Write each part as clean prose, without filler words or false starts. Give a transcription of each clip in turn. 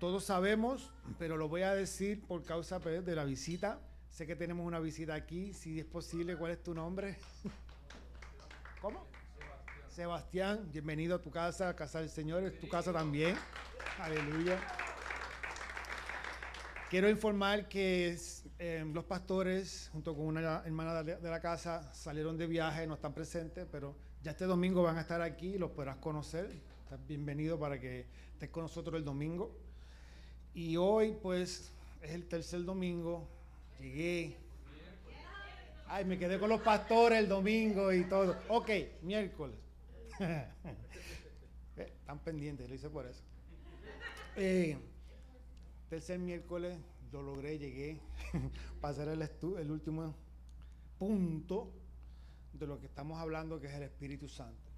Todos sabemos, pero lo voy a decir por causa pues, de la visita. Sé que tenemos una visita aquí. Si es posible, ¿cuál es tu nombre? ¿Cómo? Sebastián, bienvenido a tu casa, casa del Señor, es tu casa también. Aleluya. Quiero informar que los pastores, junto con una hermana de la casa, salieron de viaje, no están presentes, pero ya este domingo van a estar aquí, los podrás conocer. Estás bienvenido para que estés con nosotros el domingo. Y hoy, pues, es el tercer domingo. Llegué. Ay, me quedé con los pastores el domingo y todo. Ok, miércoles. Están pendientes, lo hice por eso. Tercer miércoles, lo logré, llegué para hacer el último punto de lo que estamos hablando, que es el Espíritu Santo.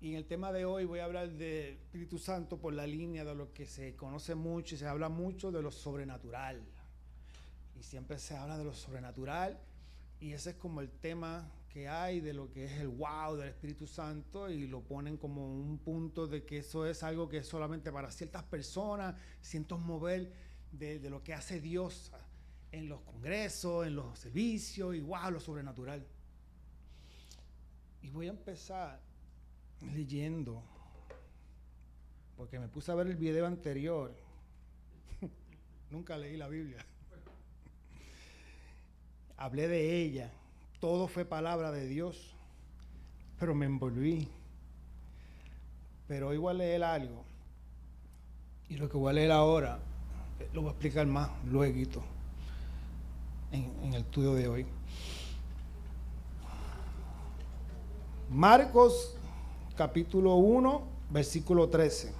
Y en el tema de hoy voy a hablar del Espíritu Santo por la línea de lo que se conoce mucho y se habla mucho de lo sobrenatural. Y siempre se habla de lo sobrenatural y ese es como el tema que hay de lo que es el wow del Espíritu Santo y lo ponen como un punto de que eso es algo que es solamente para ciertas personas, ciertos mover de lo que hace Dios en los congresos, en los servicios y wow, lo sobrenatural. Y voy a empezar leyendo, porque me puse a ver el video anterior. Nunca leí la Biblia. Hablé de ella. Todo fue palabra de Dios, pero me envolví. Pero hoy voy a leer algo. Y lo que voy a leer ahora, lo voy a explicar más luego en el estudio de hoy. Marcos, capítulo 1, versículo 13.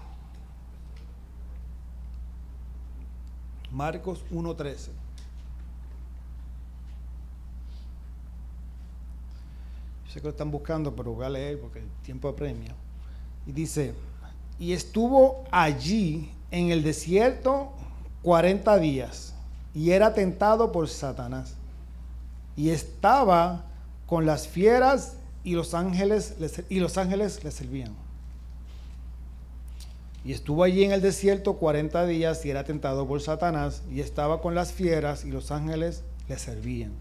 Marcos 1:13. Sé que lo están buscando, pero voy a leer porque el tiempo apremia. Y dice, y estuvo allí en el desierto 40 días y era tentado por Satanás. Y estaba con las fieras y los ángeles le servían. Y estuvo allí en el desierto 40 días y era tentado por Satanás y estaba con las fieras y los ángeles le servían.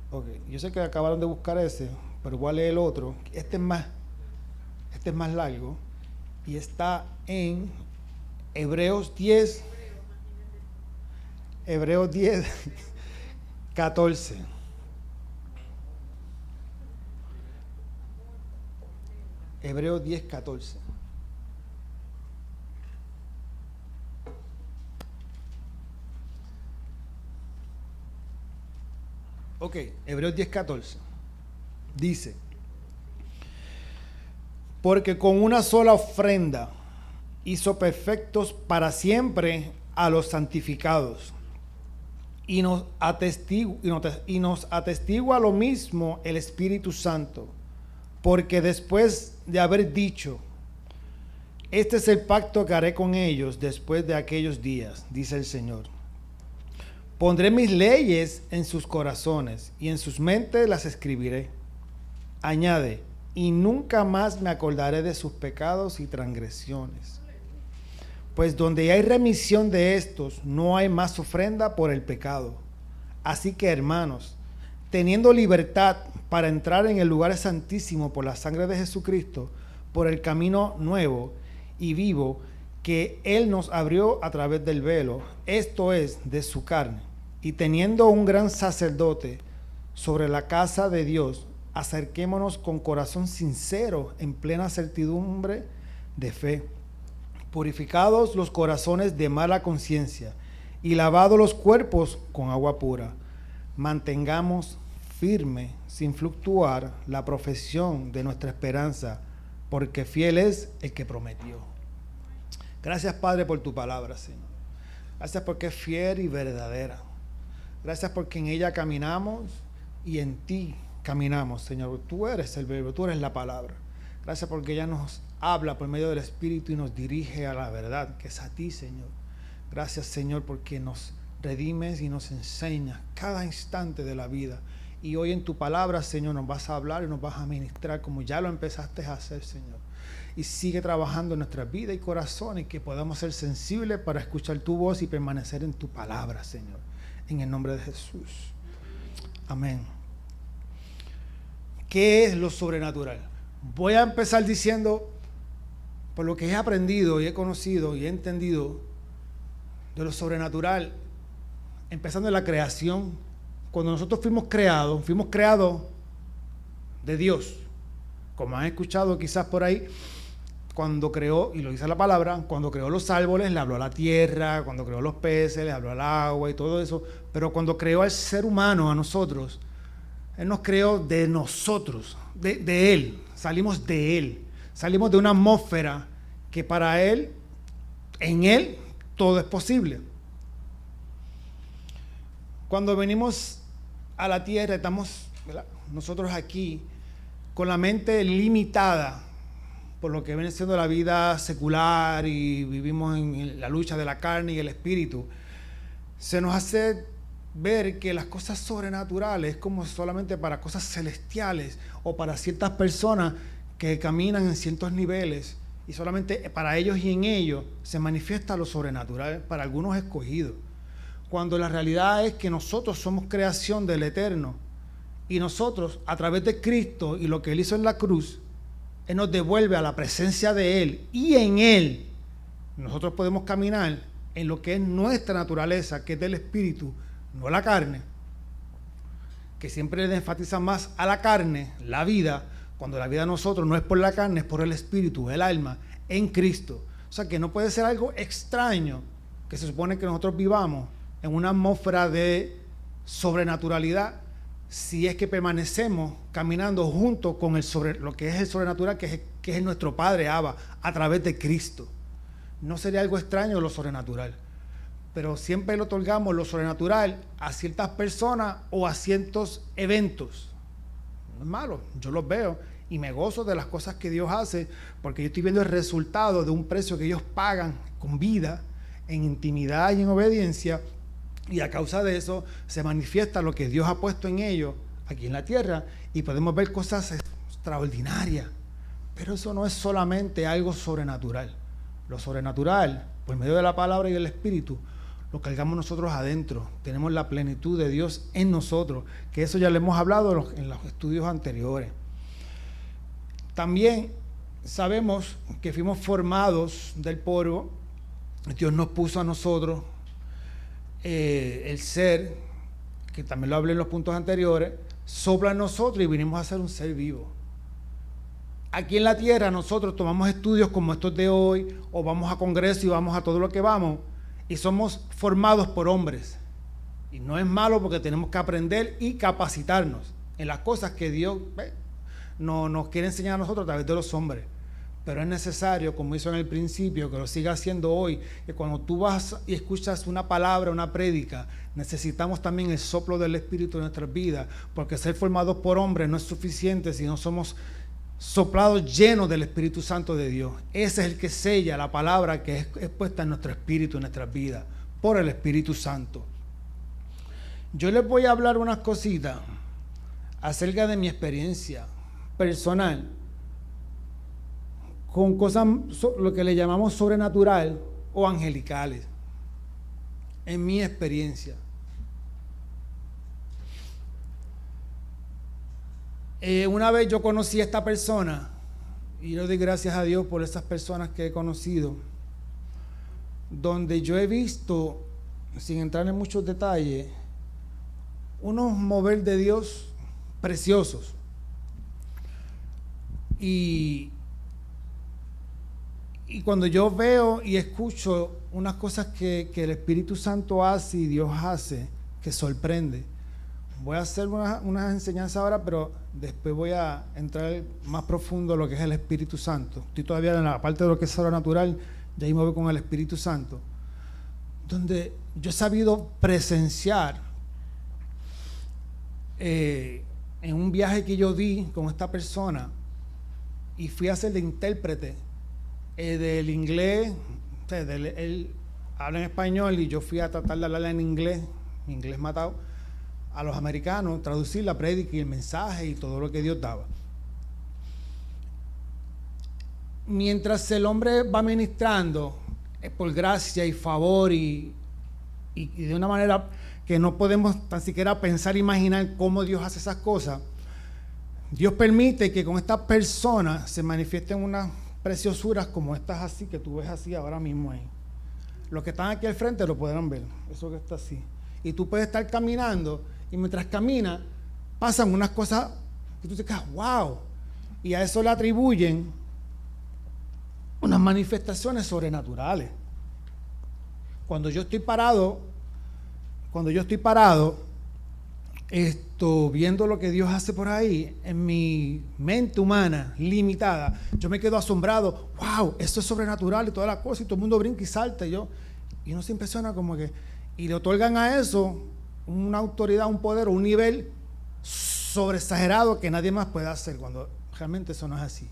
Ok, yo sé que acabaron de buscar ese, pero voy a leer el otro. Este es más largo y está en Hebreos 10, 14. Hebreos 10, 14. Ok, Hebreos 10, 14. Dice, porque con una sola ofrenda hizo perfectos para siempre a los santificados. Y nos atestigua lo mismo el Espíritu Santo. Porque después de haber dicho, este es el pacto que haré con ellos después de aquellos días, dice el Señor. Pondré mis leyes en sus corazones y en sus mentes las escribiré. Añade, y nunca más me acordaré de sus pecados y transgresiones. Pues donde hay remisión de estos, no hay más ofrenda por el pecado. Así que, hermanos, teniendo libertad para entrar en el lugar santísimo por la sangre de Jesucristo, por el camino nuevo y vivo que Él nos abrió a través del velo, esto es, de su carne, y teniendo un gran sacerdote sobre la casa de Dios, acerquémonos con corazón sincero, en plena certidumbre de fe, purificados los corazones de mala conciencia y lavados los cuerpos con agua pura. Mantengamos firme, sin fluctuar, la profesión de nuestra esperanza, porque fiel es el que prometió. Gracias, Padre, por tu palabra, Señor. Gracias porque es fiel y verdadera. Gracias porque en ella caminamos y en ti caminamos, Señor. Tú eres el verbo, tú eres la palabra. Gracias porque ella nos habla por medio del Espíritu y nos dirige a la verdad, que es a ti, Señor. Gracias, Señor, porque nos redimes y nos enseñas cada instante de la vida. Y hoy en tu palabra, Señor, nos vas a hablar y nos vas a ministrar como ya lo empezaste a hacer, Señor. y sigue trabajando en nuestra vida y corazón, y que podamos ser sensibles para escuchar tu voz y permanecer en tu palabra, Señor, en el nombre de Jesús. Amén. ¿Qué es lo sobrenatural? Voy a empezar diciendo, por lo que he aprendido y he conocido y he entendido de lo sobrenatural, empezando en la creación. Cuando nosotros fuimos creados de Dios. Como han escuchado quizás por ahí, cuando creó, y lo dice la palabra, cuando creó los árboles, le habló a la tierra, cuando creó los peces, le habló al agua y todo eso. Pero cuando creó al ser humano, a nosotros, Él nos creó de nosotros, de Él. Salimos de Él. Salimos de una atmósfera que para Él, en Él, todo es posible. Cuando venimos a la tierra, estamos, ¿verdad?, nosotros aquí con la mente limitada por lo que viene siendo la vida secular, y vivimos en la lucha de la carne y el espíritu. Se nos hace ver que las cosas sobrenaturales es como solamente para cosas celestiales o para ciertas personas que caminan en ciertos niveles, y solamente para ellos y en ellos se manifiesta lo sobrenatural, para algunos escogidos. Cuando la realidad es que nosotros somos creación del Eterno, y nosotros, a través de Cristo y lo que Él hizo en la cruz, Él nos devuelve a la presencia de Él, y en Él nosotros podemos caminar en lo que es nuestra naturaleza, que es del Espíritu, no la carne, que siempre le enfatiza más a la carne, la vida, cuando la vida de nosotros no es por la carne, es por el Espíritu, el alma, en Cristo. O sea que no puede ser algo extraño que se supone que nosotros vivamos en una atmósfera de sobrenaturalidad, si es que permanecemos caminando junto con lo que es el sobrenatural, que es nuestro Padre Abba, a través de Cristo. No sería algo extraño lo sobrenatural, pero siempre le otorgamos lo sobrenatural a ciertas personas o a ciertos eventos. No es malo, yo los veo y me gozo de las cosas que Dios hace, porque yo estoy viendo el resultado de un precio que ellos pagan con vida, en intimidad y en obediencia. Y a causa de eso se manifiesta lo que Dios ha puesto en ellos aquí en la tierra, y podemos ver cosas extraordinarias. Pero eso no es solamente algo sobrenatural. Lo sobrenatural, por medio de la palabra y del Espíritu, lo cargamos nosotros adentro. Tenemos la plenitud de Dios en nosotros, que eso ya lo hemos hablado en los estudios anteriores. También sabemos que fuimos formados del polvo. Dios nos puso a nosotros el ser, que también lo hablé en los puntos anteriores, sopla en nosotros y vinimos a ser un ser vivo. Aquí en la tierra nosotros tomamos estudios como estos de hoy, o vamos a congresos y vamos a todo lo que vamos, y somos formados por hombres. Y no es malo, porque tenemos que aprender y capacitarnos en las cosas que Dios nos quiere enseñar a nosotros a través de los hombres. Pero es necesario, como hizo en el principio, que lo siga haciendo hoy, que cuando tú vas y escuchas una palabra, una prédica, necesitamos también el soplo del Espíritu en nuestras vidas, porque ser formados por hombres no es suficiente si no somos soplados llenos del Espíritu Santo de Dios. Ese es el que sella la palabra que es puesta en nuestro espíritu, en nuestras vidas, por el Espíritu Santo. Yo les voy a hablar unas cositas acerca de mi experiencia personal con cosas, lo que le llamamos sobrenatural o angelicales, en mi experiencia. Una vez yo conocí a esta persona, y yo doy gracias a Dios por esas personas que he conocido, donde yo he visto, sin entrar en muchos detalles, unos mover de Dios preciosos. Y cuando yo veo y escucho unas cosas que el Espíritu Santo hace y Dios hace, que sorprende. Voy a hacer unas enseñanzas ahora, pero después voy a entrar más profundo en lo que es el Espíritu Santo. Estoy todavía en la parte de lo que es sobrenatural, ya ahí me voy con el Espíritu Santo, donde yo he sabido presenciar en un viaje que yo di con esta persona, y fui a ser de intérprete del inglés. O sea, él habla en español y yo fui a tratar de hablar en inglés, mi inglés matado, a los americanos, traducir la prédica y el mensaje y todo lo que Dios daba. mientras el hombre va ministrando, por gracia y favor y de una manera que no podemos tan siquiera pensar, imaginar cómo Dios hace esas cosas, Dios permite que con estas personas se manifiesten unas preciosuras como estas así, que tú ves así ahora mismo ahí. Los que están aquí al frente lo podrán ver, eso que está así. Y tú puedes estar caminando y mientras caminas pasan unas cosas que tú te quedas, wow. Y a eso le atribuyen unas manifestaciones sobrenaturales. Cuando yo estoy parado, viendo lo que Dios hace por ahí, en mi mente humana limitada, yo me quedo asombrado, wow, esto es sobrenatural y toda la cosa, y todo el mundo brinca y salta, y uno se impresiona como que, y le otorgan a eso una autoridad, un poder, un nivel sobreexagerado que nadie más puede hacer, cuando realmente eso no es así.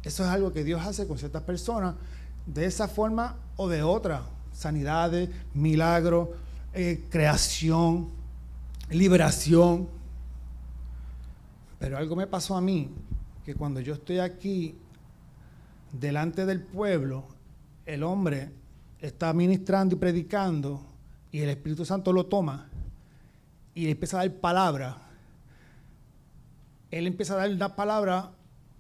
Eso es algo que Dios hace con ciertas personas, de esa forma o de otra, sanidades, milagros, creación, liberación. Pero algo me pasó a mí, que cuando yo estoy aquí delante del pueblo, el hombre está ministrando y predicando y el Espíritu Santo lo toma y le empieza a dar palabra. Él empieza a dar una palabra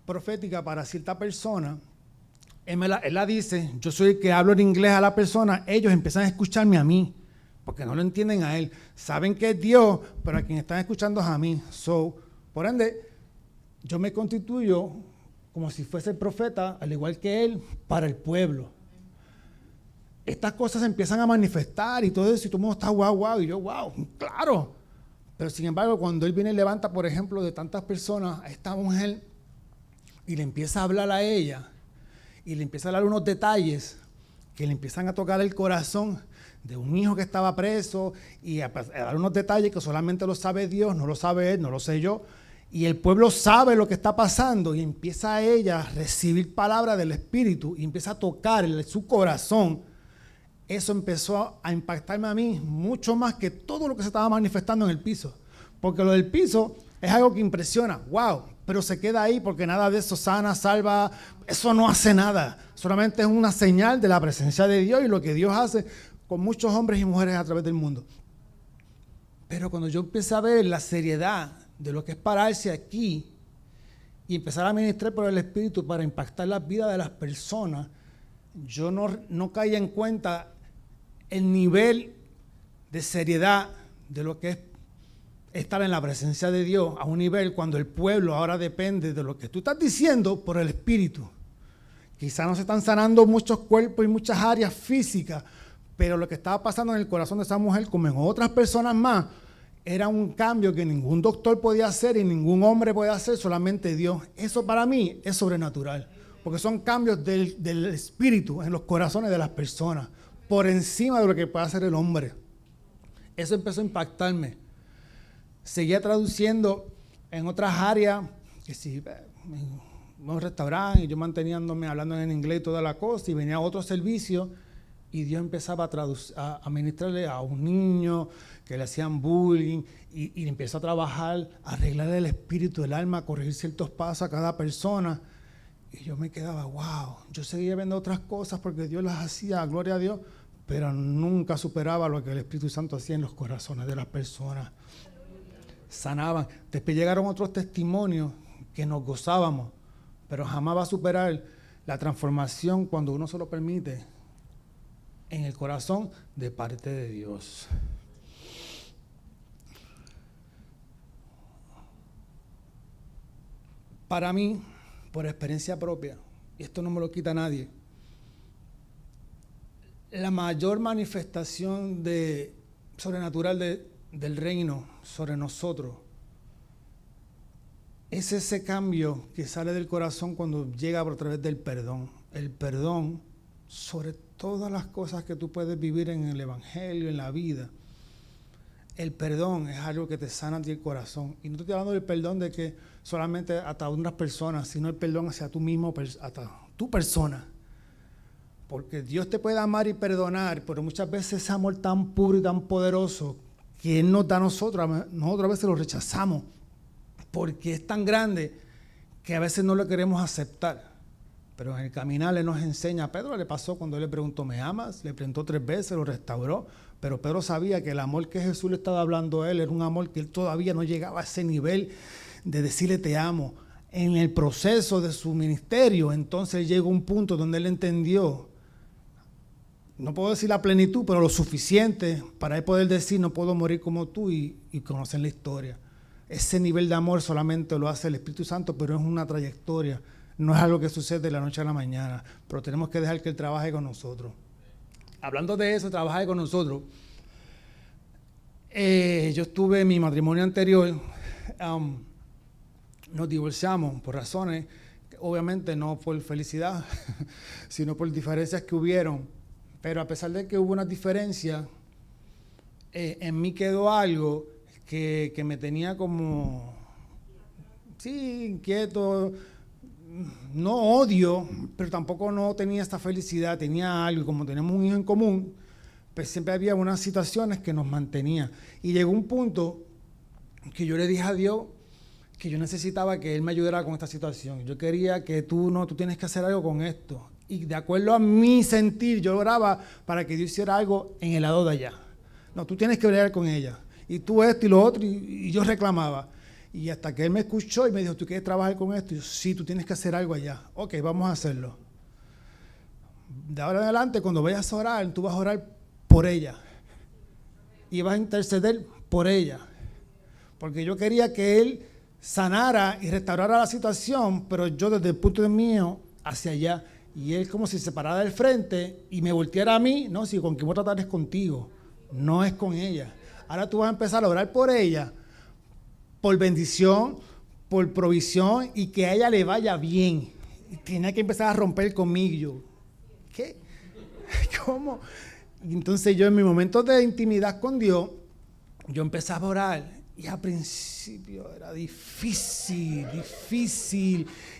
profética para cierta persona. Él la dice, yo soy el que hablo en inglés a la persona, ellos empiezan a escucharme a mí, porque no lo entienden a él. Saben que es Dios, pero a quien están escuchando es a mí. Por ende, yo me constituyo como si fuese el profeta, al igual que él, para el pueblo. Estas cosas se empiezan a manifestar y todo eso, y todo el mundo está guau, y yo, wow, claro. Pero sin embargo, cuando él viene y levanta, por ejemplo, de tantas personas a esta mujer y le empieza a hablar a ella, y le empieza a dar unos detalles que le empiezan a tocar el corazón de un hijo que estaba preso y a dar unos detalles que solamente lo sabe Dios, no lo sabe él, no lo sé yo. Y el pueblo sabe lo que está pasando y empieza a ella a recibir palabra del Espíritu y empieza a tocar su corazón. Eso empezó a impactarme a mí mucho más que todo lo que se estaba manifestando en el piso. Porque lo del piso es algo que impresiona, wow, pero se queda ahí porque nada de eso sana, salva, eso no hace nada. Solamente es una señal de la presencia de Dios y lo que Dios hace con muchos hombres y mujeres a través del mundo. Pero cuando yo empecé a ver la seriedad de lo que es pararse aquí y empezar a ministrar por el Espíritu para impactar la vida de las personas, yo no caía en cuenta el nivel de seriedad de lo que es estar en la presencia de Dios a un nivel cuando el pueblo ahora depende de lo que tú estás diciendo por el Espíritu. Quizás no se están sanando muchos cuerpos y muchas áreas físicas, pero lo que estaba pasando en el corazón de esa mujer, como en otras personas más, era un cambio que ningún doctor podía hacer y ningún hombre puede hacer, solamente Dios. Eso para mí es sobrenatural, porque son cambios del Espíritu en los corazones de las personas, por encima de lo que puede hacer el hombre. Eso empezó a impactarme. Seguía traduciendo en otras áreas, que si en un restaurante, y yo manteniéndome hablando en inglés y toda la cosa, y venía a otro servicio, y Dios empezaba a ministrarle a un niño que le hacían bullying, y empezó a trabajar, a arreglar el espíritu, el alma, a corregir ciertos pasos a cada persona. Y yo me quedaba, wow, yo seguía viendo otras cosas porque Dios las hacía, gloria a Dios, pero nunca superaba lo que el Espíritu Santo hacía en los corazones de las personas. Sanaban. Después llegaron otros testimonios que nos gozábamos, pero jamás va a superar la transformación cuando uno se lo permite en el corazón de parte de Dios. Para mí, por experiencia propia, y esto no me lo quita nadie, la mayor manifestación sobrenatural del reino sobre nosotros es ese cambio que sale del corazón cuando llega por través del perdón. El perdón sobre todas las cosas que tú puedes vivir en el Evangelio, en la vida. El perdón es algo que te sana a ti el corazón. Y no te estoy hablando del perdón de que solamente hasta otras personas, sino el perdón hacia tú mismo, hasta tu persona. Porque Dios te puede amar y perdonar, pero muchas veces ese amor tan puro y tan poderoso que Él nos da a nosotros a veces lo rechazamos, porque es tan grande que a veces no lo queremos aceptar. Pero en el caminar Él nos enseña. A Pedro le pasó cuando Él le preguntó, ¿me amas? Le preguntó 3 veces, lo restauró. Pero Pedro sabía que el amor que Jesús le estaba hablando a él era un amor que él todavía no llegaba a ese nivel de decirle te amo. En el proceso de su ministerio, entonces llegó un punto donde él entendió, no puedo decir la plenitud, pero lo suficiente para él poder decir no puedo morir como tú y conocer la historia. Ese nivel de amor solamente lo hace el Espíritu Santo, pero es una trayectoria. No es algo que sucede de la noche a la mañana, pero tenemos que dejar que Él trabaje con nosotros. Hablando de eso, trabajar con nosotros. Yo estuve en mi matrimonio anterior, nos divorciamos por razones, obviamente no por felicidad, sino por diferencias que hubieron. Pero a pesar de que hubo una diferencia, en mí quedó algo que me tenía como, sí, inquieto. No odio, pero tampoco no tenía esta felicidad, tenía algo, y como tenemos un hijo en común, pues siempre había unas situaciones que nos mantenía. Y llegó un punto que yo le dije a Dios que yo necesitaba que Él me ayudara con esta situación. Yo quería que tú tienes que hacer algo con esto. Y de acuerdo a mi sentir, yo oraba para que Dios hiciera algo en el lado de allá. No, tú tienes que bregar con ella. Y tú esto y lo otro, y yo reclamaba. Y hasta que Él me escuchó y me dijo, ¿tú quieres trabajar con esto? Y yo, sí, tú tienes que hacer algo allá. Ok, vamos a hacerlo. De ahora en adelante, cuando vayas a orar, tú vas a orar por ella. Y vas a interceder por ella. Porque yo quería que Él sanara y restaurara la situación, pero yo desde el punto de mío hacia allá. Y Él como si se parara del frente y me volteara a mí. No, si con quien voy a tratar es contigo, no es con ella. Ahora tú vas a empezar a orar por ella, por bendición, por provisión y que a ella le vaya bien. Y tiene que empezar a romper conmigo. Yo, ¿qué? ¿Cómo? Y entonces yo en mi momento de intimidad con Dios, yo empezaba a orar y al principio era difícil.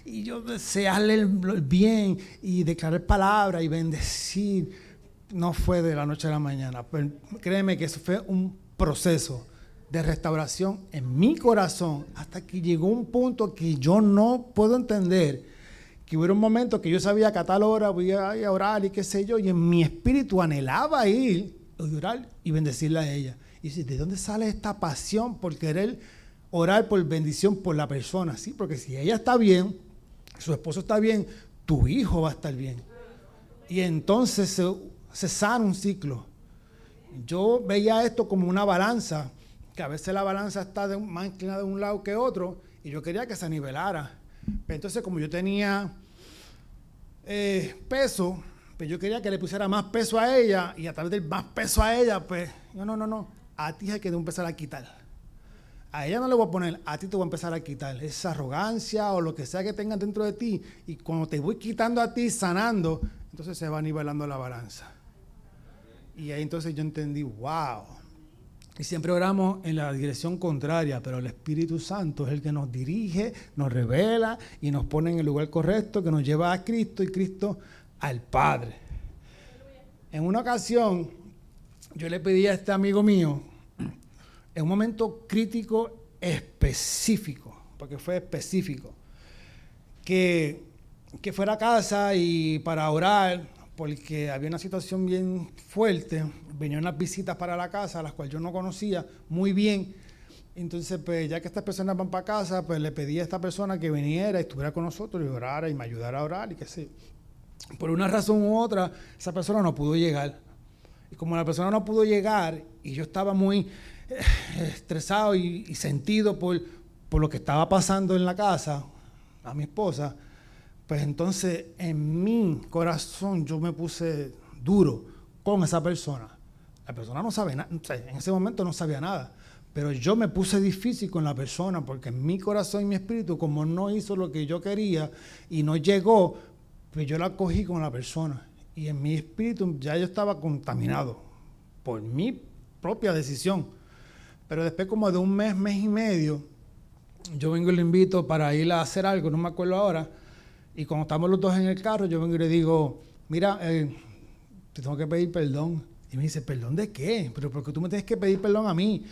Y yo desearle el bien y declarar palabras y bendecir. No fue de la noche a la mañana. Pero créeme que eso fue un proceso de restauración en mi corazón, hasta que llegó un punto que yo no puedo entender, que hubo un momento que yo sabía que a tal hora voy a orar y qué sé yo, y en mi espíritu anhelaba ir a orar y bendecirla a ella. Y dice, ¿de dónde sale esta pasión por querer orar por bendición por la persona? Sí, porque si ella está bien, su esposo está bien, tu hijo va a estar bien. Y entonces se sana un ciclo. Yo veía esto como una balanza, que a veces la balanza está más inclinada de un lado que otro, y yo quería que se nivelara. Pero entonces, como yo tenía peso, pues yo quería que le pusiera más peso a ella, y a través del más peso a ella, pues, no, a ti hay que empezar a quitar. A ella no le voy a poner, a ti te voy a empezar a quitar esa arrogancia o lo que sea que tengas dentro de ti, y cuando te voy quitando a ti, sanando, entonces se va nivelando la balanza. Y ahí entonces yo entendí, wow. Y siempre oramos en la dirección contraria, pero el Espíritu Santo es el que nos dirige, nos revela y nos pone en el lugar correcto, que nos lleva a Cristo y Cristo al Padre. En una ocasión, yo le pedí a este amigo mío, en un momento crítico específico, porque fue específico, que fuera a casa y para orar, porque había una situación bien fuerte, venían unas visitas para la casa, las cuales yo no conocía muy bien. Entonces, pues, ya que estas personas van para casa, pues le pedí a esta persona que viniera y estuviera con nosotros y orara y me ayudara a orar y qué sé. Por una razón u otra, esa persona no pudo llegar. Y como la persona no pudo llegar y yo estaba muy estresado y sentido por lo que estaba pasando en la casa, a mi esposa, pues entonces en mi corazón yo me puse duro con esa persona. La persona no sabe nada, en ese momento no sabía nada, pero yo me puse difícil con la persona porque en mi corazón y mi espíritu, como no hizo lo que yo quería y no llegó, pues yo la cogí con la persona. Y en mi espíritu ya yo estaba contaminado por mi propia decisión. Pero después como de un mes y medio, yo vengo y le invito para ir a hacer algo, no me acuerdo ahora. Y cuando estamos los dos en el carro, yo vengo y le digo, mira, te tengo que pedir perdón. Y me dice, ¿perdón de qué? Pero porque tú me tienes que pedir perdón a mí.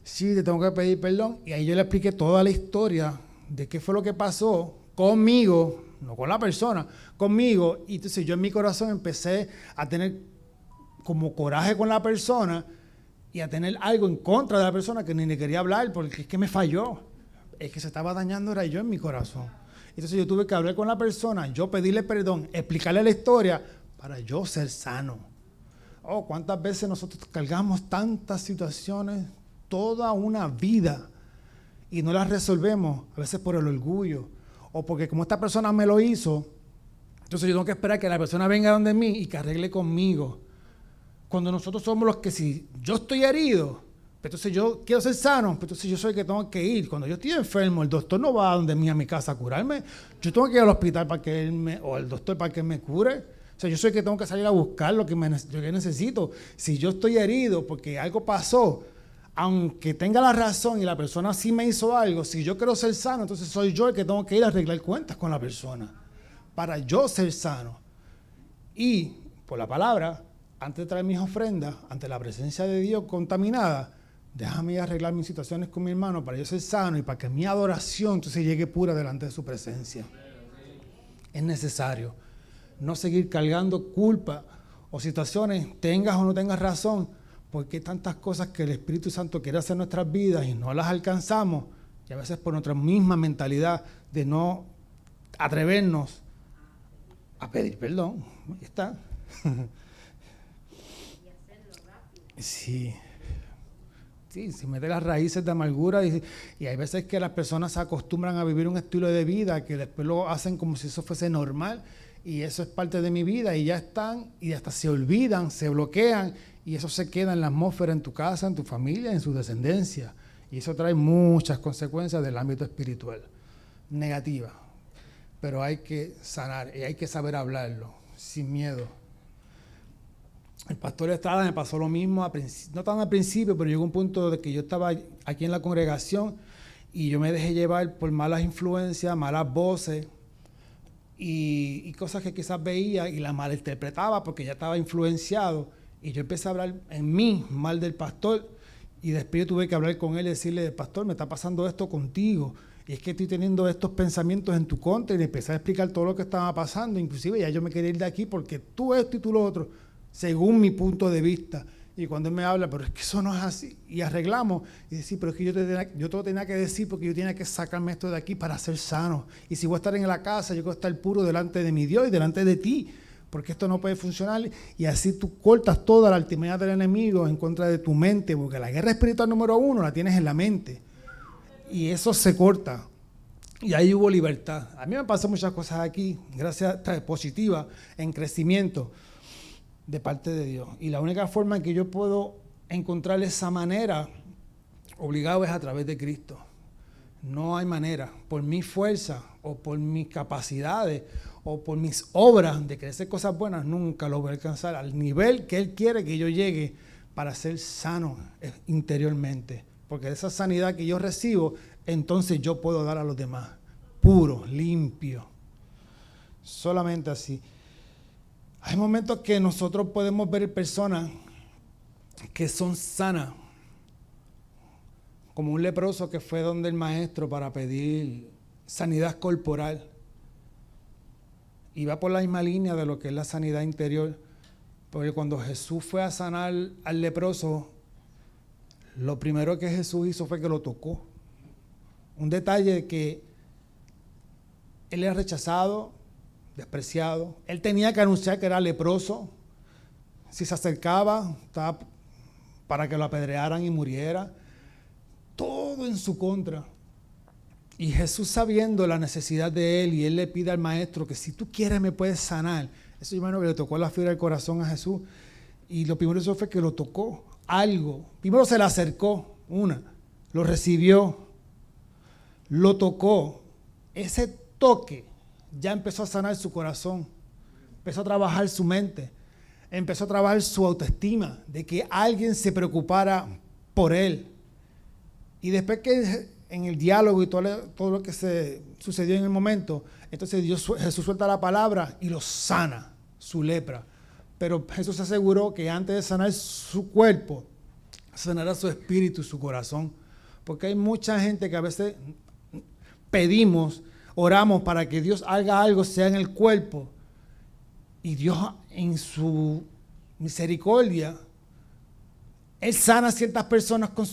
Sí, te tengo que pedir perdón. Y ahí yo le expliqué toda la historia de qué fue lo que pasó conmigo, no con la persona, conmigo. Y entonces yo en mi corazón empecé a tener como coraje con la persona y a tener algo en contra de la persona que ni le quería hablar porque es que me falló. Es que se estaba dañando era yo en mi corazón. Entonces yo tuve que hablar con la persona, yo pedirle perdón, explicarle la historia para yo ser sano. Oh, cuántas veces nosotros cargamos tantas situaciones toda una vida y no las resolvemos, a veces por el orgullo o porque como esta persona me lo hizo, entonces yo tengo que esperar que la persona venga donde mí y que arregle conmigo. Cuando nosotros somos los que, si yo estoy herido, entonces yo quiero ser sano, entonces yo soy el que tengo que ir. Cuando yo estoy enfermo, el doctor no va a donde mí a mi casa a curarme. Yo tengo que ir al hospital para que o el doctor para que me cure. O sea, yo soy el que tengo que salir a buscar lo que necesito. Si yo estoy herido porque algo pasó, aunque tenga la razón y la persona sí me hizo algo, si yo quiero ser sano, entonces soy yo el que tengo que ir a arreglar cuentas con la persona para yo ser sano. Y por la palabra, antes de traer mis ofrendas, ante la presencia de Dios contaminada, déjame ir a arreglar mis situaciones con mi hermano para yo ser sano y para que mi adoración entonces llegue pura delante de su presencia. Es necesario no seguir cargando culpa o situaciones, tengas o no tengas razón, porque hay tantas cosas que el Espíritu Santo quiere hacer en nuestras vidas y no las alcanzamos, y a veces por nuestra misma mentalidad de no atrevernos a pedir perdón. Ahí está. Sí. Sí, se mete las raíces de amargura y hay veces que las personas se acostumbran a vivir un estilo de vida que después lo hacen como si eso fuese normal y eso es parte de mi vida y ya están y hasta se olvidan, se bloquean y eso se queda en la atmósfera en tu casa, en tu familia, en su descendencia y eso trae muchas consecuencias del ámbito espiritual, negativas, pero hay que sanar y hay que saber hablarlo sin miedo. El pastor Estrada me pasó lo mismo, no tan al principio, pero llegó un punto de que yo estaba aquí en la congregación y yo me dejé llevar por malas influencias, malas voces y cosas que quizás veía y las malinterpretaba porque ya estaba influenciado. Y yo empecé a hablar en mí mal del pastor y después yo tuve que hablar con él y decirle, pastor, me está pasando esto contigo. Y es que estoy teniendo estos pensamientos en tu contra y le empecé a explicar todo lo que estaba pasando. Inclusive ya yo me quería ir de aquí porque tú esto y tú lo otro, según mi punto de vista. Y cuando él me habla, pero es que eso no es así. Y arreglamos. Y decir, pero es que yo te lo tenía que decir porque yo tenía que sacarme esto de aquí para ser sano. Y si voy a estar en la casa, yo quiero estar puro delante de mi Dios y delante de ti. Porque esto no puede funcionar. Y así tú cortas toda la artimaña del enemigo en contra de tu mente. Porque la guerra espiritual número 1 la tienes en la mente. Y eso se corta. Y ahí hubo libertad. A mí me pasan muchas cosas aquí, gracias, positivas, en crecimiento de parte de Dios. Y la única forma en que yo puedo encontrar esa manera, obligado, es a través de Cristo. No hay manera, por mi fuerza o por mis capacidades o por mis obras de querer hacer cosas buenas, nunca lo voy a alcanzar al nivel que Él quiere que yo llegue para ser sano interiormente. Porque de esa sanidad que yo recibo, entonces yo puedo dar a los demás, puro, limpio. Solamente así. Hay momentos que nosotros podemos ver personas que son sanas, como un leproso que fue donde el maestro para pedir sanidad corporal. Y va por la misma línea de lo que es la sanidad interior. Porque cuando Jesús fue a sanar al leproso, lo primero que Jesús hizo fue que lo tocó. Un detalle que él era rechazado, despreciado. Él tenía que anunciar que era leproso. Si se acercaba, estaba para que lo apedrearan y muriera. Todo en su contra. Y Jesús, sabiendo la necesidad de él, y él le pide al maestro que si tú quieres me puedes sanar. Eso, hermano, que le tocó la fibra del corazón a Jesús. Y lo primero eso fue que lo tocó. Algo. Primero se le acercó, lo recibió, lo tocó. Ese toque ya empezó a sanar su corazón, empezó a trabajar su mente, empezó a trabajar su autoestima, de que alguien se preocupara por él. Y después que en el diálogo y todo lo que se sucedió en el momento, entonces Jesús suelta la palabra y lo sana, su lepra. Pero Jesús se aseguró que antes de sanar su cuerpo, sanará su espíritu y su corazón. Porque hay mucha gente que a veces pedimos oramos para que Dios haga algo, sea en el cuerpo, y Dios en su misericordia, Él sana a ciertas personas con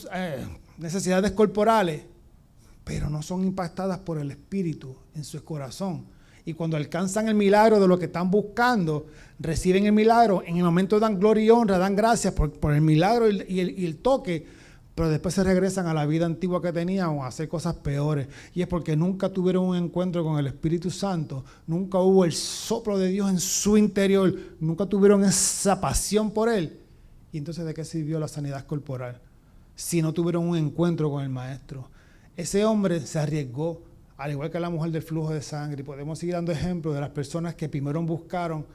necesidades corporales, pero no son impactadas por el Espíritu en su corazón. Y cuando alcanzan el milagro de lo que están buscando, reciben el milagro, en el momento dan gloria y honra, dan gracias por el milagro y el toque, pero después se regresan a la vida antigua que tenían o a hacer cosas peores. Y es porque nunca tuvieron un encuentro con el Espíritu Santo, nunca hubo el soplo de Dios en su interior, nunca tuvieron esa pasión por Él. Y entonces, ¿de qué sirvió la sanidad corporal? Si no tuvieron un encuentro con el Maestro. Ese hombre se arriesgó, al igual que la mujer del flujo de sangre. Y podemos seguir dando ejemplos de las personas que primero buscaron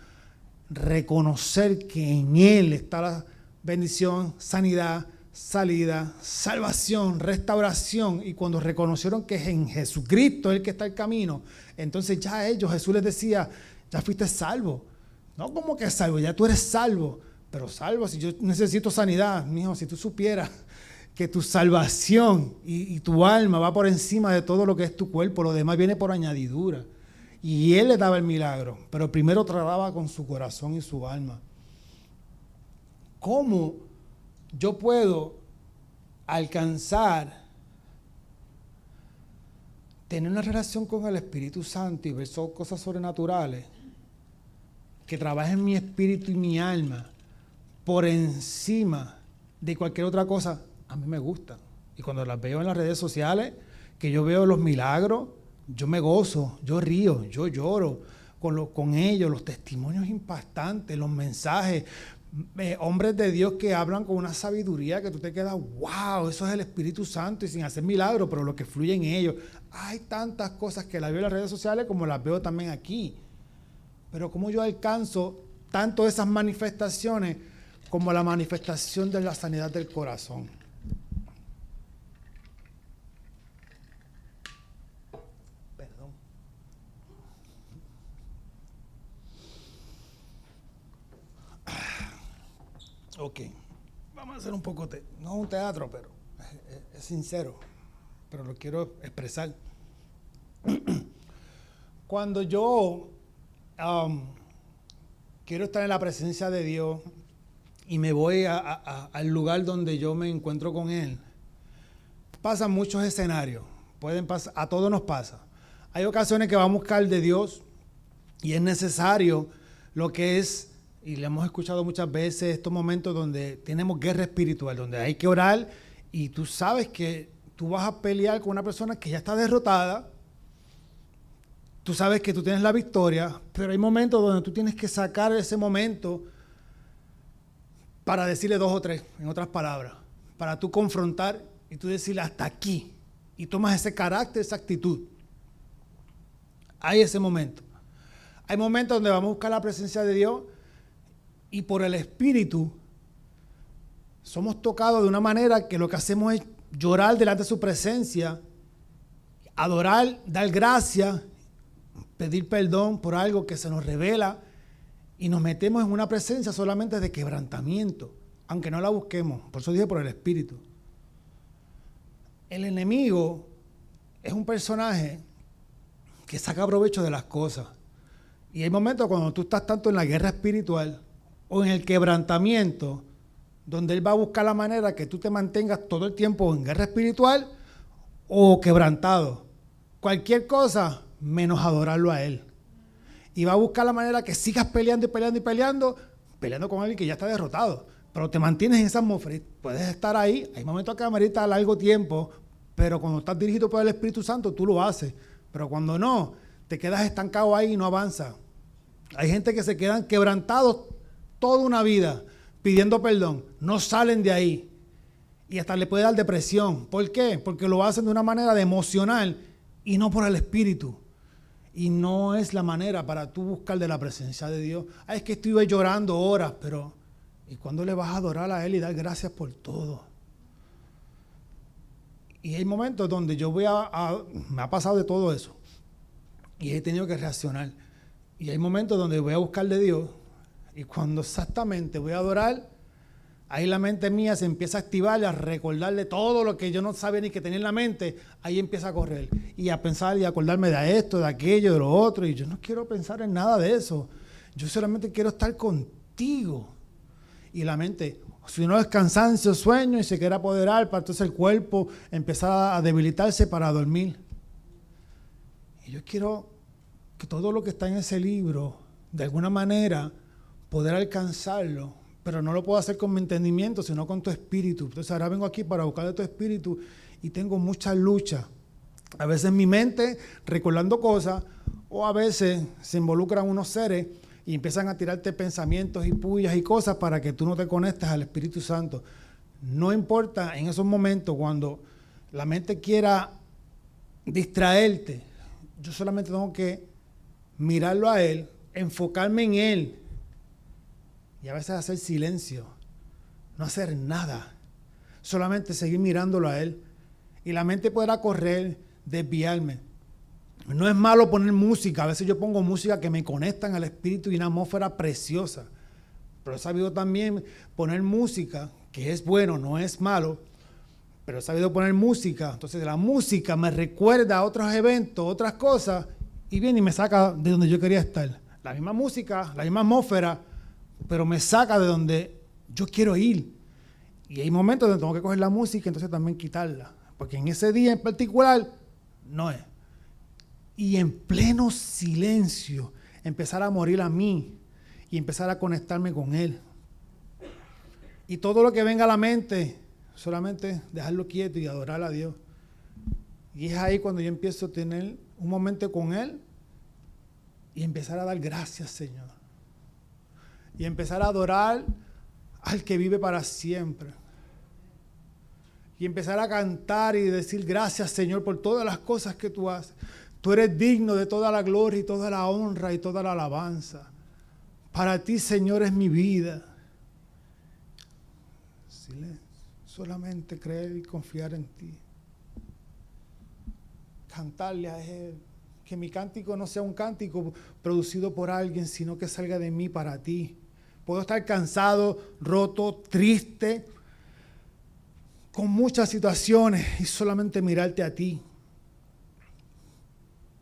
reconocer que en Él está la bendición, sanidad, salida, salvación, restauración. Y cuando reconocieron que es en Jesucristo el que está el camino, entonces ya Jesús les decía, ya fuiste salvo. No como que salvo, ya tú eres salvo. Pero salvo, si yo necesito sanidad, mijo, si tú supieras que tu salvación y tu alma va por encima de todo lo que es tu cuerpo, lo demás viene por añadidura. Y Él le daba el milagro, pero primero trataba con su corazón y su alma. ¿Cómo yo puedo alcanzar, tener una relación con el Espíritu Santo y ver cosas sobrenaturales que trabajen mi espíritu y mi alma por encima de cualquier otra cosa? A mí me gustan. Y cuando las veo en las redes sociales, que yo veo los milagros, yo me gozo, yo río, yo lloro con ellos, los testimonios impactantes, los mensajes, hombres de Dios que hablan con una sabiduría que tú te quedas, wow, eso es el Espíritu Santo, y sin hacer milagros, pero lo que fluye en ellos. Hay tantas cosas que las veo en las redes sociales como las veo también aquí. Pero ¿cómo yo alcanzo tanto esas manifestaciones como la manifestación de la sanidad del corazón? Perdón. Ok, vamos a hacer un poco, no un teatro, pero es sincero, pero lo quiero expresar. Cuando yo quiero estar en la presencia de Dios y me voy al lugar donde yo me encuentro con Él, pasan muchos escenarios, pueden pasar, a todos nos pasa. Hay ocasiones que vamos a buscar de Dios y es necesario lo que es, y le hemos escuchado muchas veces, estos momentos donde tenemos guerra espiritual, donde hay que orar y tú sabes que tú vas a pelear con una persona que ya está derrotada. Tú sabes que tú tienes la victoria, pero hay momentos donde tú tienes que sacar ese momento para decirle 2 o 3, en otras palabras, para tú confrontar y tú decirle hasta aquí. Y tomas ese carácter, esa actitud. Hay ese momento. Hay momentos donde vamos a buscar la presencia de Dios y por el Espíritu somos tocados de una manera que lo que hacemos es llorar delante de su presencia, adorar, dar gracias, pedir perdón por algo que se nos revela y nos metemos en una presencia solamente de quebrantamiento, aunque no la busquemos. Por eso dije por el Espíritu. El enemigo es un personaje que saca provecho de las cosas. Y hay momentos cuando tú estás tanto en la guerra espiritual o en el quebrantamiento, donde él va a buscar la manera que tú te mantengas todo el tiempo en guerra espiritual o quebrantado. Cualquier cosa menos adorarlo a él. Y va a buscar la manera que sigas peleando y peleando y peleando con alguien que ya está derrotado. Pero te mantienes en esa atmósfera. Puedes estar ahí. Hay momentos que amerita a largo tiempo, pero cuando estás dirigido por el Espíritu Santo, tú lo haces. Pero cuando no, te quedas estancado ahí y no avanzas. Hay gente que se quedan quebrantados toda una vida pidiendo perdón. No salen de ahí. Y hasta le puede dar depresión. ¿Por qué? Porque lo hacen de una manera de emocional y no por el Espíritu. Y no es la manera para tú buscar de la presencia de Dios. Es que estuve llorando horas, pero ¿y cuándo le vas a adorar a Él y dar gracias por todo? Y hay momentos donde yo me ha pasado de todo eso. Y he tenido que reaccionar. Y hay momentos donde voy a buscar de Dios. Y cuando exactamente voy a adorar, Ahí la mente mía se empieza a activar y a recordarle todo lo que yo no sabía ni que tenía en la mente. Ahí empieza a correr y a pensar y a acordarme de esto, de aquello, de lo otro. Y yo no quiero pensar en nada de eso. Yo solamente quiero estar contigo. Y la mente, si no es cansancio, sueño y se quiere apoderar, para entonces el cuerpo empezar a debilitarse para dormir. Y yo quiero que todo lo que está en ese libro, de alguna manera, poder alcanzarlo, pero no lo puedo hacer con mi entendimiento, sino con tu espíritu. Entonces ahora vengo aquí para buscar de tu espíritu y tengo mucha lucha. A veces mi mente recordando cosas, o a veces se involucran unos seres y empiezan a tirarte pensamientos y pullas y cosas para que tú no te conectes al Espíritu Santo. No importa en esos momentos cuando la mente quiera distraerte, yo solamente tengo que mirarlo a Él, enfocarme en Él y a veces hacer silencio, no hacer nada, solamente seguir mirándolo a Él. Y la mente podrá correr, desviarme. No es malo poner música, a veces yo pongo música que me conectan al Espíritu y una atmósfera preciosa. Pero he sabido también poner música, que es bueno, no es malo, pero he sabido poner música. Entonces la música me recuerda a otros eventos, otras cosas, y viene y me saca de donde yo quería estar. La misma música, la misma atmósfera, pero me saca de donde yo quiero ir. Y hay momentos donde tengo que coger la música y entonces también quitarla. Porque en ese día en particular, no es. Y en pleno silencio, empezar a morir a mí y empezar a conectarme con Él. Y todo lo que venga a la mente, solamente dejarlo quieto y adorar a Dios. Y es ahí cuando yo empiezo a tener un momento con Él y empezar a dar gracias, Señor. Y empezar a adorar al que vive para siempre. Y empezar a cantar y decir gracias, Señor, por todas las cosas que tú haces. Tú eres digno de toda la gloria y toda la honra y toda la alabanza. Para ti, Señor, es mi vida. Silencio. Solamente creer y confiar en ti. Cantarle a Él. Que mi cántico no sea un cántico producido por alguien, sino que salga de mí para ti. Puedo estar cansado, roto, triste, con muchas situaciones y solamente mirarte a ti.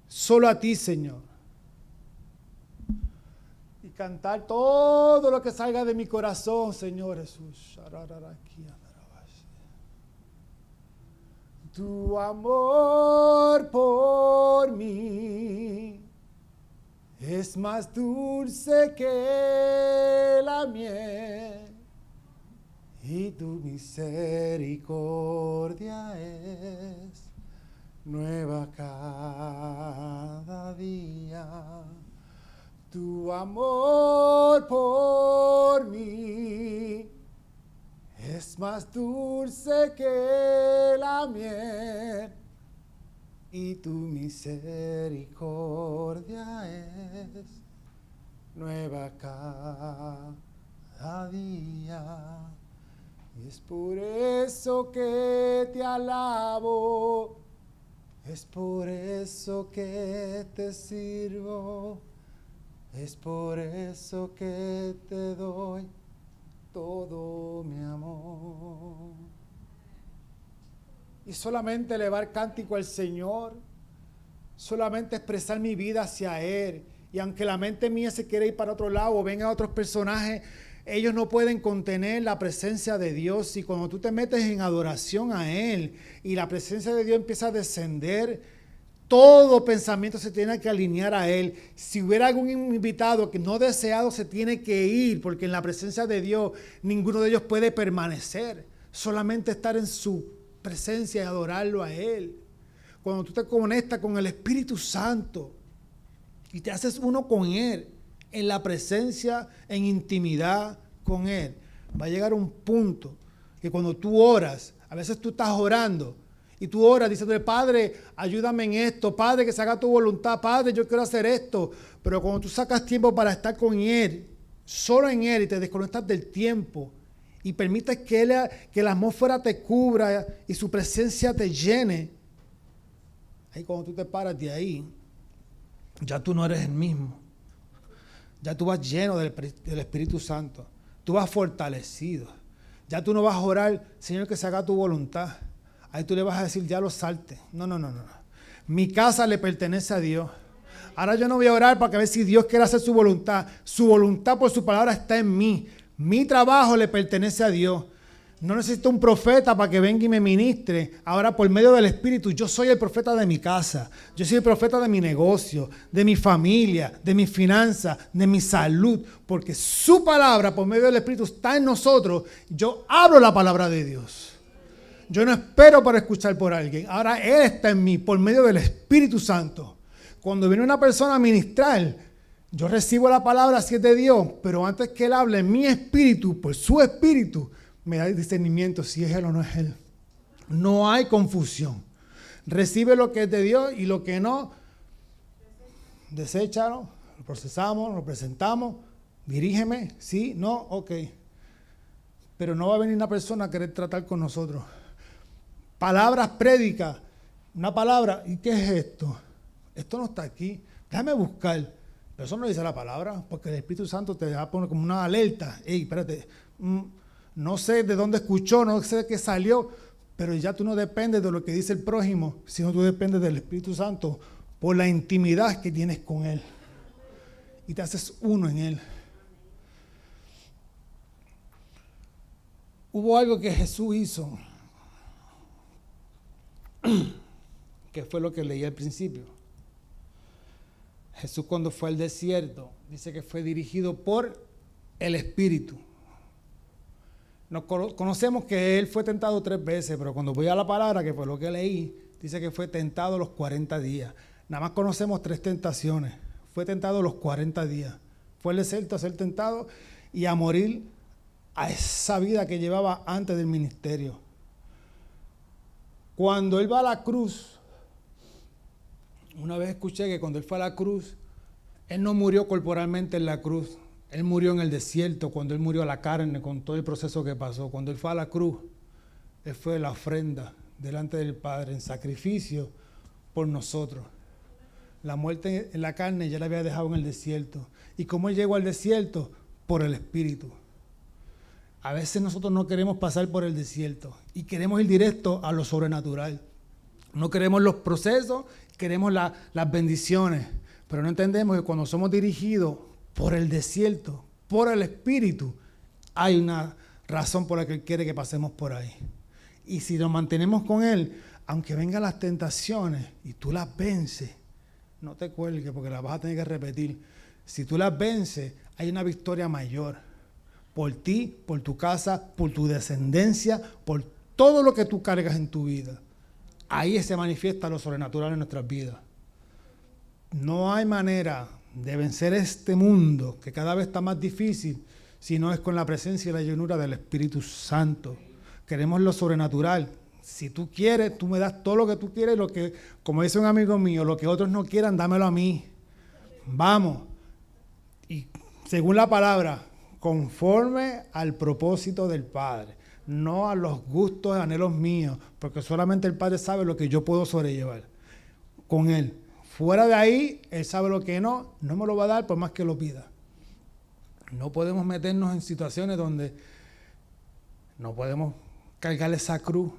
Solo a ti, Señor. Y cantar todo lo que salga de mi corazón, Señor Jesús. Tu amor por mí es más dulce que la miel y tu misericordia es nueva cada día. Tu amor por mí es más dulce que la miel y tu misericordia es nueva cada día. Y es por eso que te alabo, es por eso que te sirvo, es por eso que te doy todo mi amor. Y solamente elevar cántico al Señor, solamente expresar mi vida hacia Él. Y aunque la mente mía se quiere ir para otro lado o vengan otros personajes, ellos no pueden contener la presencia de Dios. Y cuando tú te metes en adoración a Él y la presencia de Dios empieza a descender, todo pensamiento se tiene que alinear a Él. Si hubiera algún invitado que no deseado, se tiene que ir, porque en la presencia de Dios ninguno de ellos puede permanecer. Solamente estar en su presencia y adorarlo a Él. Cuando tú te conectas con el Espíritu Santo y te haces uno con Él, en la presencia, en intimidad con Él, va a llegar un punto que cuando tú oras, a veces tú estás orando y tú oras diciendo, Padre, ayúdame en esto, Padre, que se haga tu voluntad, Padre, yo quiero hacer esto. Pero cuando tú sacas tiempo para estar con Él, solo en Él, y te desconectas del tiempo y permites que la atmósfera te cubra y su presencia te llene, ahí cuando tú te paras de ahí, ya tú no eres el mismo. Ya tú vas lleno del Espíritu Santo. Tú vas fortalecido. Ya tú no vas a orar, Señor, que se haga tu voluntad. Ahí tú le vas a decir, ya lo salte. No. Mi casa le pertenece a Dios. Ahora yo no voy a orar para ver si Dios quiere hacer su voluntad. Su voluntad por su palabra está en mí. Mi trabajo le pertenece a Dios. No necesito un profeta para que venga y me ministre. Ahora por medio del Espíritu, yo soy el profeta de mi casa. Yo soy el profeta de mi negocio, de mi familia, de mis finanzas, de mi salud. Porque su palabra por medio del Espíritu está en nosotros. Yo hablo la palabra de Dios. Yo no espero para escuchar por alguien. Ahora Él está en mí por medio del Espíritu Santo. Cuando viene una persona a ministrar, yo recibo la palabra si es de Dios. Pero antes que Él hable en mi espíritu, por su espíritu, me da discernimiento si es Él o no es Él. No hay confusión. Recibe lo que es de Dios y lo que no, deséchalo, lo procesamos, lo presentamos, dirígeme, sí, no, ok. Pero no va a venir una persona a querer tratar con nosotros. Palabras prédicas, una palabra, ¿y qué es esto? Esto no está aquí, déjame buscar. Pero eso no dice la palabra, porque el Espíritu Santo te va a poner como una alerta. Ey, espérate, no sé de dónde escuchó, no sé de qué salió, pero ya tú no dependes de lo que dice el prójimo, sino tú dependes del Espíritu Santo por la intimidad que tienes con Él. Y te haces uno en Él. Hubo algo que Jesús hizo, que fue lo que leí al principio. Jesús cuando fue al desierto, dice que fue dirigido por el Espíritu. Conocemos que Él fue tentado 3 veces, pero cuando voy a la palabra, que fue lo que leí, dice que fue tentado los 40 días. Nada más conocemos 3 tentaciones. Fue tentado los 40 días. Fue al desierto a ser tentado y a morir a esa vida que llevaba antes del ministerio. Cuando Él va a la cruz, una vez escuché que cuando Él fue a la cruz, Él no murió corporalmente en la cruz. Él murió en el desierto, cuando Él murió a la carne, con todo el proceso que pasó. Cuando Él fue a la cruz, Él fue la ofrenda delante del Padre, en sacrificio por nosotros. La muerte en la carne ya la había dejado en el desierto. ¿Y cómo Él llegó al desierto? Por el Espíritu. A veces nosotros no queremos pasar por el desierto y queremos ir directo a lo sobrenatural. No queremos los procesos, queremos las bendiciones, pero no entendemos que cuando somos dirigidos por el desierto, por el Espíritu, hay una razón por la que Él quiere que pasemos por ahí. Y si nos mantenemos con Él, aunque vengan las tentaciones y tú las vences, no te cuelgues porque las vas a tener que repetir. Si tú las vences, hay una victoria mayor. Por ti, por tu casa, por tu descendencia, por todo lo que tú cargas en tu vida. Ahí se manifiesta lo sobrenatural en nuestras vidas. No hay manera de vencer este mundo que cada vez está más difícil si no es con la presencia y la llenura del Espíritu Santo. Queremos lo sobrenatural. Si tú quieres, tú me das todo lo que tú quieres, lo que, como dice un amigo mío, lo que otros no quieran, dámelo a mí. Vamos. Y según la palabra, conforme al propósito del Padre, no a los gustos, anhelos míos, porque solamente el Padre sabe lo que yo puedo sobrellevar con Él. Fuera de ahí, Él sabe lo que no me lo va a dar por más que lo pida. No podemos meternos en situaciones donde no podemos cargar esa cruz.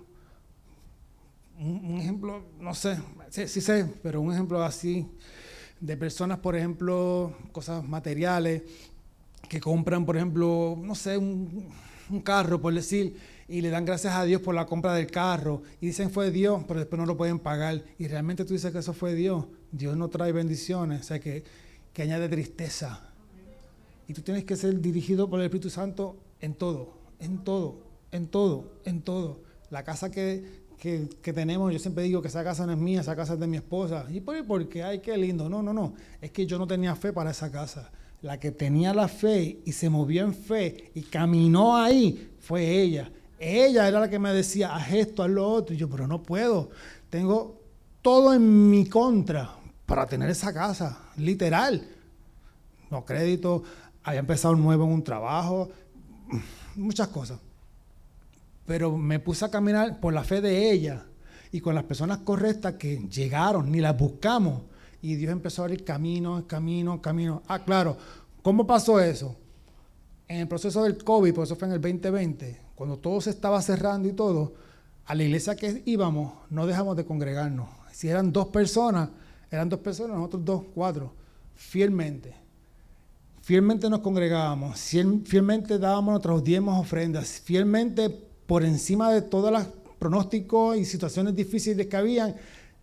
Un ejemplo, no sé, sí sé, pero un ejemplo así de personas, por ejemplo, cosas materiales, que compran, por ejemplo, no sé, un carro, por decir, y le dan gracias a Dios por la compra del carro, y dicen fue Dios, pero después no lo pueden pagar, y realmente tú dices que eso fue Dios. Dios no trae bendiciones, o sea, que añade tristeza. Y tú tienes que ser dirigido por el Espíritu Santo en todo, en todo, en todo, en todo. La casa que tenemos, yo siempre digo que esa casa no es mía, esa casa es de mi esposa. ¿Y por qué? Ay, qué lindo. No. Es que yo no tenía fe para esa casa. La que tenía la fe y se movió en fe y caminó ahí fue ella. Ella era la que me decía, haz esto, haz lo otro. Y yo, pero no puedo. Tengo todo en mi contra para tener esa casa, literal. No crédito, había empezado nuevo en un trabajo, muchas cosas. Pero me puse a caminar por la fe de ella y con las personas correctas que llegaron, ni las buscamos. Y Dios empezó a abrir camino. Ah, claro. ¿Cómo pasó eso? En el proceso del COVID, por eso fue en el 2020, cuando todo se estaba cerrando y todo, a la iglesia que íbamos, no dejamos de congregarnos. Si eran dos personas, nosotros 2, 4, fielmente nos congregábamos, fielmente dábamos nuestros diezmos, ofrendas, fielmente por encima de todos los pronósticos y situaciones difíciles que habían,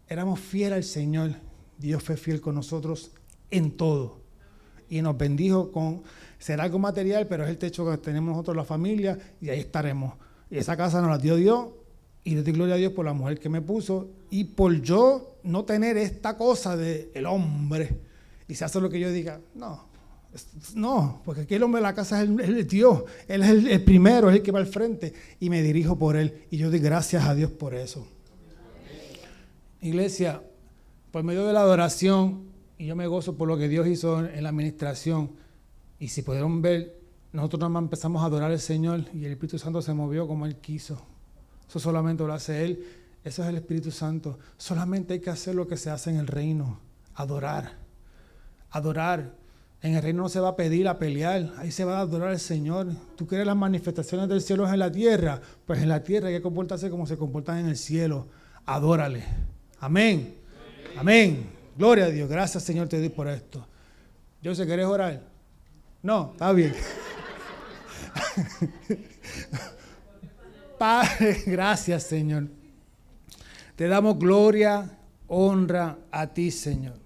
éramos fieles al Señor. Dios fue fiel con nosotros en todo y nos bendijo con, será algo material, pero es el techo que tenemos nosotros, la familia, y ahí estaremos. Y esa casa nos la dio Dios, y le doy gloria a Dios por la mujer que me puso y por yo no tener esta cosa de el hombre y se hace lo que yo diga. No, porque aquí el hombre de la casa es el Dios, Él es el primero, es el que va al frente y me dirijo por Él y yo doy gracias a Dios por eso. Iglesia, por medio de la adoración, y yo me gozo por lo que Dios hizo en la administración, y si pudieron ver, nosotros nada más empezamos a adorar al Señor y el Espíritu Santo se movió como Él quiso. Eso solamente lo hace Él, eso es el Espíritu Santo. Solamente hay que hacer lo que se hace en el reino, adorar. En el reino no se va a pedir, a pelear, ahí se va a adorar al Señor. ¿Tú quieres las manifestaciones del cielo en la tierra? Pues en la tierra hay que comportarse como se comportan en el cielo. Adórale. Amén. Amén. Gloria a Dios. Gracias, Señor, te doy por esto. Yo sé, ¿querés orar? No, está bien. Padre, gracias, Señor. Te damos gloria, honra a ti, Señor.